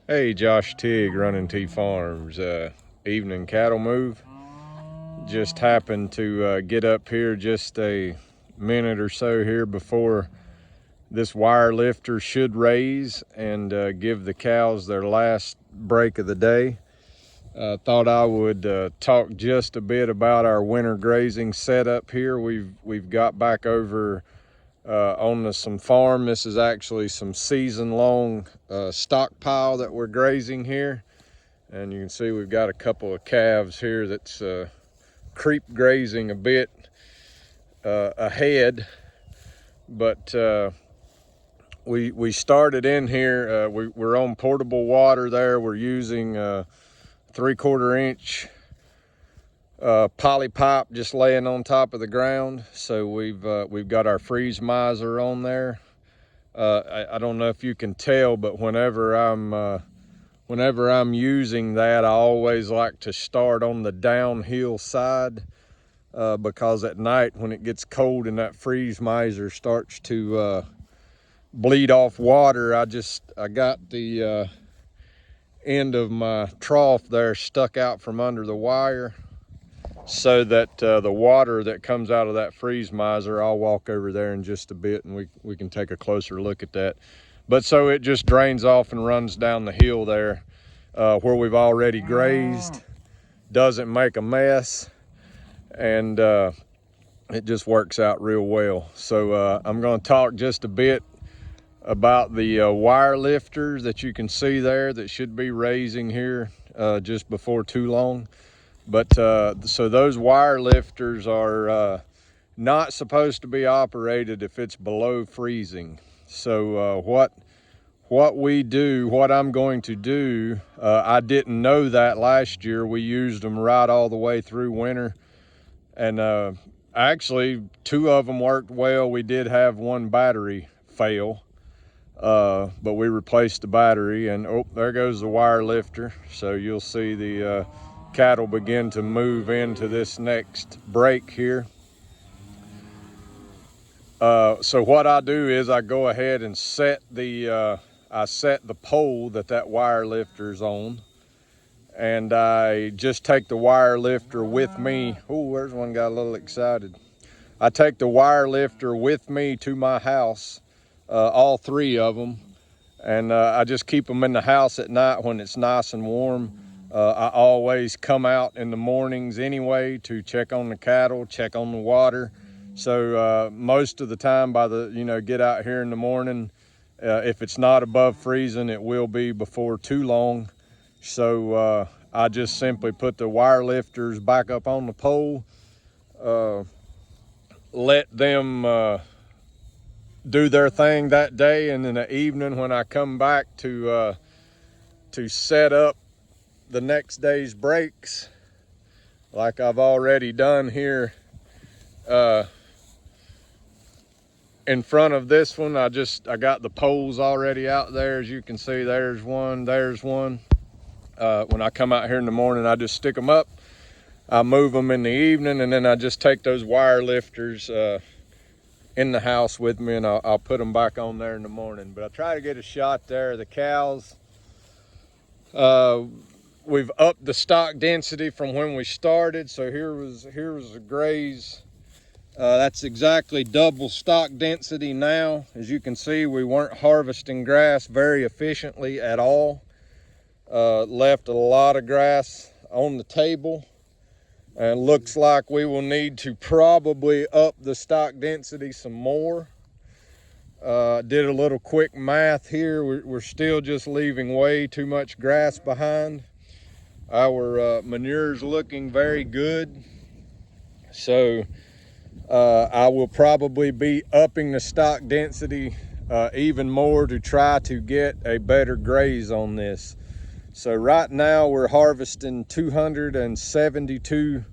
Hey, Josh Tigg, running T Farms. Evening cattle move. Just happened to get up here just a minute or so here before this wire lifter should raise and give the cows their last break of the day. Thought I would talk just a bit about our winter grazing setup here. We've got back over on some farm. This is actually some season-long stockpile that we're grazing here, and you can see we've got a couple of calves here that's creep grazing a bit ahead, but we started in here. We're on portable water there. We're using 3/4 inch poly pipe just laying on top of the ground. So we've got our freeze miser on there. I don't know if you can tell, but whenever I'm using that, I always like to start on the downhill side because at night when it gets cold and that freeze miser starts to bleed off water, I got the end of my trough there stuck out from under the wire, so that the water that comes out of that freeze miser, I'll walk over there in just a bit and we can take a closer look at that. But so it just drains off and runs down the hill there where we've already grazed, doesn't make a mess, and it just works out real well. So I'm going to talk just a bit about the wire lifters that you can see there that should be raising here just before too long. But so those wire lifters are not supposed to be operated if it's below freezing. So what we do, what I'm going to do, I didn't know that last year. We used them right all the way through winter, and actually 2 of them worked well. We did have one battery fail, but we replaced the battery, and oh, there goes the wire lifter. So you'll see the cattle begin to move into this next break here. So what I do is I go ahead and set the pole that wire lifter's on, and I just take the wire lifter with me. Oh, there's one got a little excited. I take the wire lifter with me to my house, all 3 of them, and I just keep them in the house at night when it's nice and warm. I always come out in the mornings anyway to check on the cattle, check on the water. So most of the time get out here in the morning. If it's not above freezing, it will be before too long. So I just simply put the wire lifters back up on the pole, let them do their thing that day, and in the evening when I come back to set up the next day's breaks, like I've already done here in front of this one, I got the poles already out there. As you can see, there's one. When I come out here in the morning, I just stick them up. I move them in the evening, and then I just take those wire lifters in the house with me, and I'll put them back on there in the morning. But I try to get a shot there of the cows. We've upped the stock density from when we started. So here was a graze. That's exactly double stock density now. As you can see, we weren't harvesting grass very efficiently at all. Left a lot of grass on the table, and looks like we will need to probably up the stock density some more. Did a little quick math here. We're still just leaving way too much grass behind. Our manure's looking very good. So I will probably be upping the stock density even more to try to get a better graze on this. So right now we're harvesting 272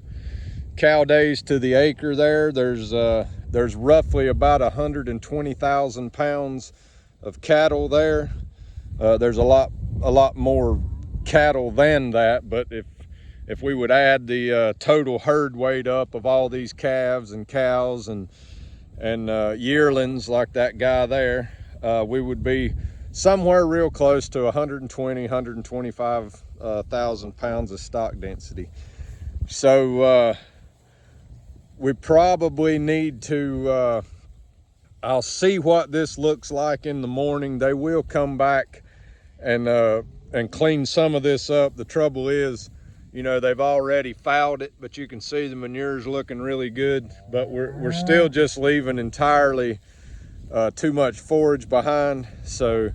cow days to the acre there. There's roughly about 120,000 pounds of cattle there. There's a lot more cattle than that, but if we would add the total herd weight up of all these calves and cows and yearlings like that guy there, we would be somewhere real close to 120, 125,000 pounds of stock density. So we probably need to, I'll see what this looks like in the morning. They will come back and clean some of this up. The trouble is, you know, they've already fouled it, but you can see the manure's looking really good. But we're still just leaving entirely too much forage behind. So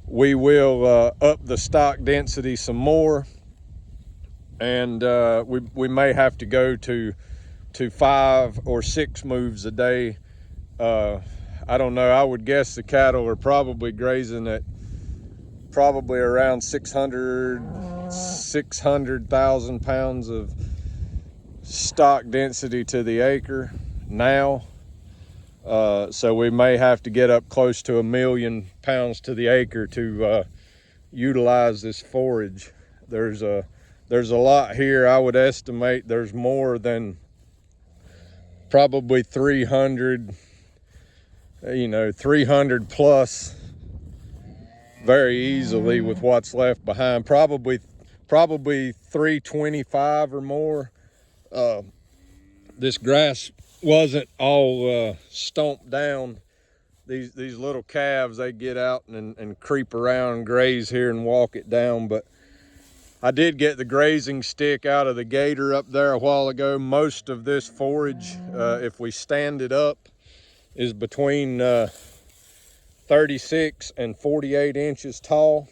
we will up the stock density some more, and we may have to go to 5 or 6 moves a day. I don't know, I would guess the cattle are probably grazing at probably around 600,000 pounds of stock density to the acre now. So we may have to get up close to 1,000,000 pounds to the acre to utilize this forage. There's a lot here. I would estimate there's more than probably 300, 300 plus very easily with what's left behind. Probably 325 or more. This grass wasn't all stomped down. These little calves, they get out and creep around and graze here and walk it down. But I did get the grazing stick out of the gator up there a while ago. Most of this forage, if we stand it up, is between 36 and 48 inches tall.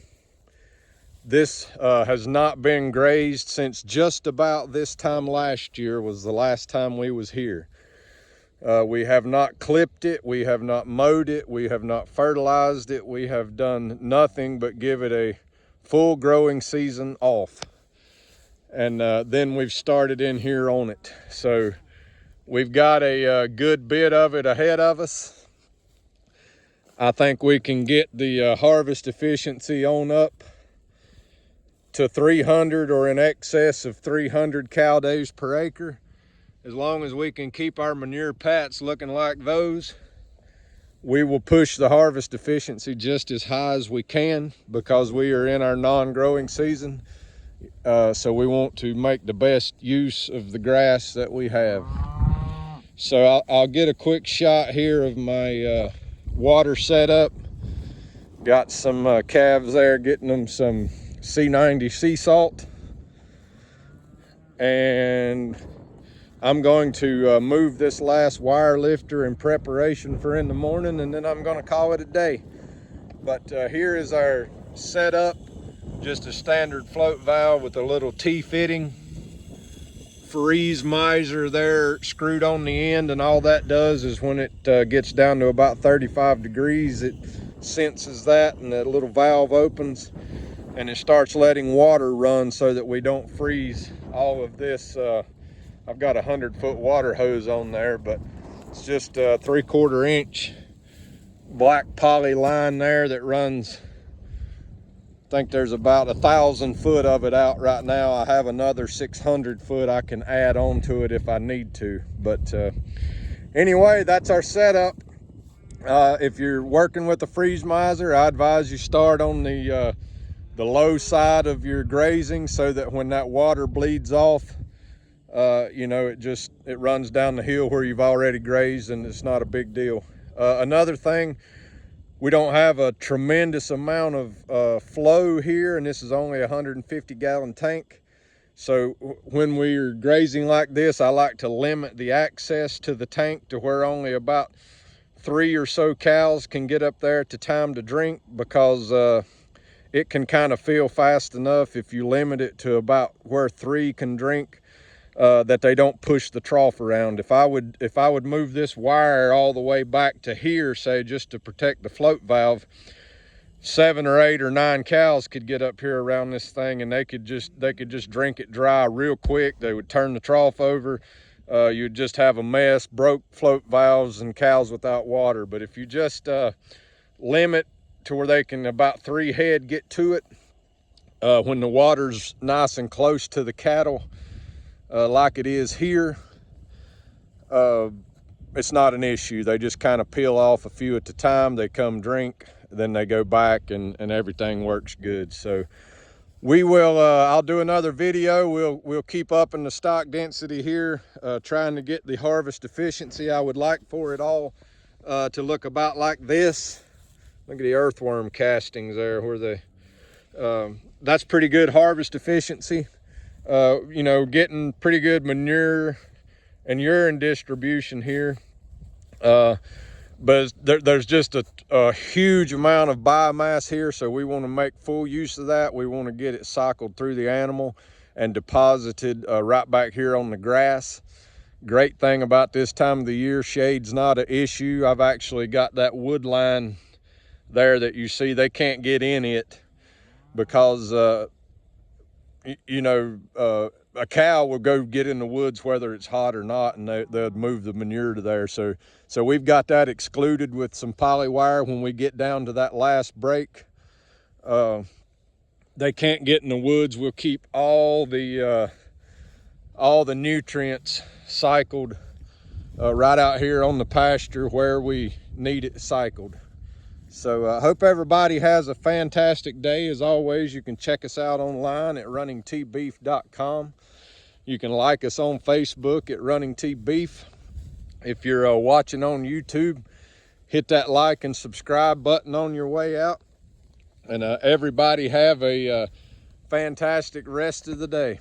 This has not been grazed since just about this time last year was the last time we was here. We have not clipped it, we have not mowed it, we have not fertilized it, we have done nothing but give it a full growing season off. And then we've started in here on it. So we've got a good bit of it ahead of us. I think we can get the harvest efficiency on up to 300 or in excess of 300 cow days per acre. As long as we can keep our manure pats looking like those, we will push the harvest efficiency just as high as we can, because we are in our non-growing season. So we want to make the best use of the grass that we have. So I'll get a quick shot here of my water setup. Got some calves there, getting them some C90 sea salt. And I'm going to move this last wire lifter in preparation for in the morning, and then I'm going to call it a day. But here is our setup. Just a standard float valve with a little T-fitting. Freeze miser there screwed on the end, and all that does is when it gets down to about 35 degrees, it senses that, and that little valve opens and it starts letting water run so that we don't freeze all of this. I've got a 100-foot water hose on there, but it's just a 3/4 inch black poly line there that runs. I think there's about 1,000 foot of it out right now. I have another 600 foot I can add on to it if I need to. But anyway, that's our setup. If you're working with a freeze miser, I advise you start on the low side of your grazing, so that when that water bleeds off, it runs down the hill where you've already grazed, and it's not a big deal. Another thing, we don't have a tremendous amount of flow here, and this is only a 150-gallon tank. So when we're grazing like this, I like to limit the access to the tank to where only about 3 or so cows can get up there at the time to drink, because it can kind of fill fast enough if you limit it to about where 3 can drink, that they don't push the trough around. If I would move this wire all the way back to here, say just to protect the float valve, 7 or 8 or 9 cows could get up here around this thing, and they could just drink it dry real quick. They would turn the trough over. You'd just have a mess, broke float valves and cows without water. But if you just limit to where they can about 3 head get to it, when the water's nice and close to the cattle, like it is here, it's not an issue. They just kind of peel off a few at a time. They come drink. then they go back and everything works good. So we will, I'll do another video. We'll keep up in the stock density here, trying to get the harvest efficiency. I would like for it all to look about like this. Look at the earthworm castings there, where they, that's pretty good harvest efficiency. You know, getting pretty good manure and urine distribution here. But there's just a huge amount of biomass here, so we want to make full use of that. We want to get it cycled through the animal and deposited right back here on the grass. Great thing about this time of the year, shade's not an issue. I've actually got that wood line there that you see. They can't get in it because you know, a cow will go get in the woods whether it's hot or not, and they'll move the manure to there. So we've got that excluded with some poly wire. When we get down to that last break, they can't get in the woods. We'll keep all the nutrients cycled right out here on the pasture where we need it cycled. So I hope everybody has a fantastic day. As always, you can check us out online at runningtbeef.com. You can like us on Facebook at Running T Beef. If you're watching on YouTube, hit that like and subscribe button on your way out. And everybody have a fantastic rest of the day.